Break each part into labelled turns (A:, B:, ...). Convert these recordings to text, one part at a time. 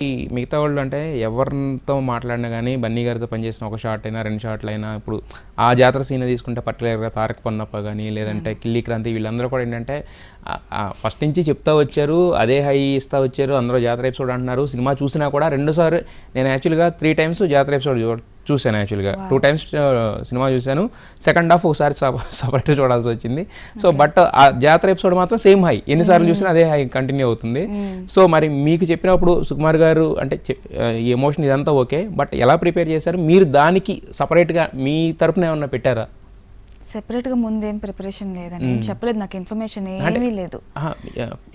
A: ఈ మిగతా వాళ్ళు అంటే ఎవరితో మాట్లాడినా కానీ బన్నీ గారితో పనిచేసిన ఒక షాట్ అయినా 2 షాట్లు అయినా ఇప్పుడు ఆ జాతర సీన్ తీసుకుంటే పర్టికులర్గా తారక పొన్నప్ప కానీ లేదంటే కిల్లి క్రాంతి వీళ్ళందరూ కూడా ఏంటంటే ఫస్ట్ నుంచి చెప్తా వచ్చారు, అదే హై ఇస్తూ వచ్చారు. అందరూ జాతర ఎపిసోడ్ అంటున్నారు. సినిమా చూసినా కూడా 2 సార్లు నేను యాక్చువల్గా 3 టైమ్స్ జాతర ఎపిసోడ్ చూశాను. యాక్చువల్గా 2 టైమ్స్ సినిమా చూశాను. సెకండ్ హాఫ్ ఒకసారి సపరేట్గా చూడాల్సి వచ్చింది. సో బట్ ఆ జాతర ఎపిసోడ్ మాత్రం సేమ్ హై, ఎన్నిసార్లు చూసినా అదే హై కంటిన్యూ అవుతుంది. సో మరి మీకు చెప్పినప్పుడు సుకుమార్ గారు అంటే ఈ ఎమోషన్ ఇదంతా ఓకే, బట్ ఎలా ప్రిపేర్ చేశారు మీరు? దానికి సపరేట్గా మీ తరపున ఏమన్నా పెట్టారా?
B: సెపరేట్గా ముందేం ప్రిపరేషన్ లేదండి, ఏం చెప్పలేదు, నాకు ఇన్ఫర్మేషన్ ఏమీ లేదు.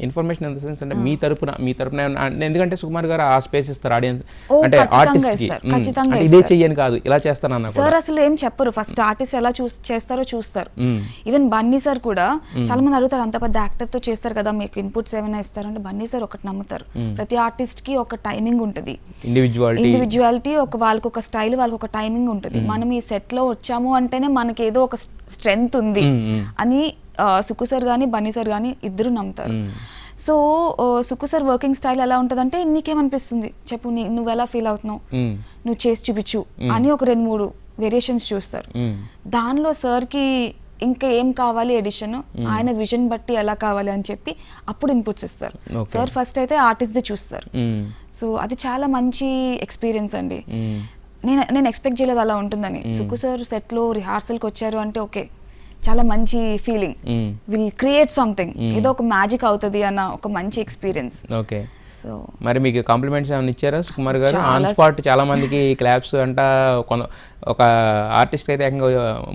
A: ఇన్ఫర్మేషన్ ఇన్ ద సెన్స్ అంటే మీ తరపున ఎందుకంటే సుకుమార్ గారు ఆ స్పేస్ ఇస్తారు ఆడియన్స్ అంటే ఆర్టిస్ట్ కి ఇదే చెయ్యని కాదు ఇలా చేస్తానన్నా
B: సార్ అసలు ఏం చెప్పరు. ఫస్ట్ ఆర్టిస్ట్ ఎలా చేస్తారో చూస్తారు. ఈవెన్ బన్నీ సార్ కూడా చాలా మంది అడుగుతారు, అంత పెద్ద యాక్టర్ తో చేస్తారు కదా, మీకు ఇన్పుట్స్ ఏమైనా ఇస్తారు అంటే బన్నీ సార్ ఒకటి నమ్ముతారు, ప్రతి ఆర్టిస్ట్ కి ఒక టైమింగ్ ఉంటుంది, ఇండివిజువాలిటీ, వాళ్ళకి ఒక స్టైల్, వాళ్ళకి ఒక టైమింగ్ ఉంటుంది. మనం ఈ సెట్ లో వచ్చాము అంటేనే మనకి ఏదో ఒక స్ట్రెంగ్త్ ఉంది అని సుకు సార్ కానీ బన్నీ సార్ కానీ ఇద్దరు నమ్ముతారు. సో సుకు సార్ వర్కింగ్ స్టైల్ ఎలా ఉంటుందంటే, నీకేమనిపిస్తుంది చెప్పు, నువ్వు ఎలా ఫీల్ అవుతున్నావు, నువ్వు చేసి చూపించు అని ఒక 2-3 వేరియేషన్స్ చూస్తారు. దానిలో సార్కి ఇంకా ఏం కావాలి ఎడిషన్, ఆయన విజన్ బట్టి ఎలా కావాలి అని చెప్పి అప్పుడు ఇన్పుట్స్ ఇస్తారు. సార్ ఫస్ట్ అయితే ఆర్టిస్ట్ దే చూస్తారు. సో అది చాలా మంచి ఎక్స్పీరియన్స్ అండి. నేను ఎక్స్పెక్ట్ చేయలేదు అలా ఉంటుందని. సుకు సార్ సెట్లో రిహార్సల్కి వచ్చారు అంటే ఓకే, చాలా మంచి ఫీలింగ్, విల్ క్రియేట్ సంథింగ్, ఏదో ఒక మ్యాజిక్ అవుతుంది అన్న ఒక మంచి ఎక్స్పీరియన్స్.
A: ఓకే. సో మరి మీకు కాంప్లిమెంట్స్ ఏమైనా ఇచ్చారా సుకుమార్ గారు ఆన్ స్పాట్? చాలా మందికి క్లాప్స్ అంట, ఒక ఆర్టిస్ట్ అయితే ఏకంగా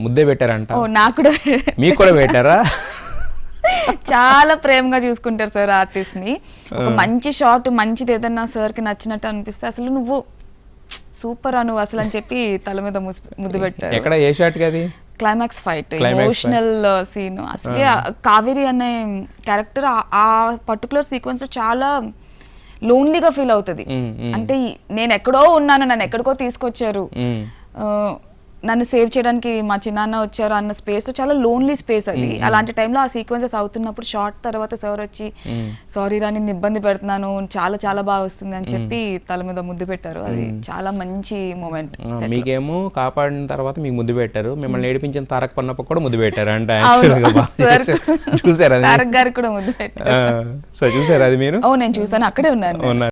A: ముద్దే పెట్టారంట.
B: నాకు కూడా,
A: మీకు కూడా పెట్టారా?
B: చాలా ప్రేమగా చూసుకుంటారు సార్ ఆర్టిస్ట్ ని. ఒక మంచి షాట్ మంచిది ఏదన్నా సార్ కి నచ్చినట్టు అనిపిస్తే అసలు నువ్వు సూపర్ అను అసలు అని చెప్పి తల మీద ముద్దు పెట్టారు.
A: ఎక్కడ ఏ షాట్ అది?
B: Climax fight, emotional scene. అసలు కావేరి అనే క్యారెక్టర్ ఆ పర్టికులర్ సీక్వెన్స్ లో చాలా లోన్లీగా ఫీల్ అవుతుంది. అంటే నేను ఎక్కడో ఉన్నాను, నన్ను ఎక్కడికో తీసుకొచ్చారు, నన్ను సేవ్ చేయడానికి మా చిన్నాన్న వచ్చారు అన్న స్పేస్ చాలా లోన్లీ స్పేస్ అది. అలాంటి టైంలో ఆ సీక్వెన్సెస్ అవుతున్నప్పుడు షార్ట్ తర్వాత సార్ వచ్చి సారీ రా నిన్ను ఇబ్బంది పెడుతున్నాను, చాలా చాలా బాగా వస్తుంది అని చెప్పి తల మీద ముద్దు పెట్టారు. అది చాలా మంచి మూమెంట్.
A: మీకేమో కాపాడిన తర్వాత మీకు ముద్దు పెట్టారు, మిమ్మల్ని ఏడిపించిన తారక పన్నప్ప కూడా ముద్దు పెట్టారు అంటే చూసారా?
B: తారక్ గారికి కూడా ముద్దు పెట్టారు.
A: సో చూసారా అది మీరు?
B: నేను చూసాను, అక్కడే ఉన్నాను.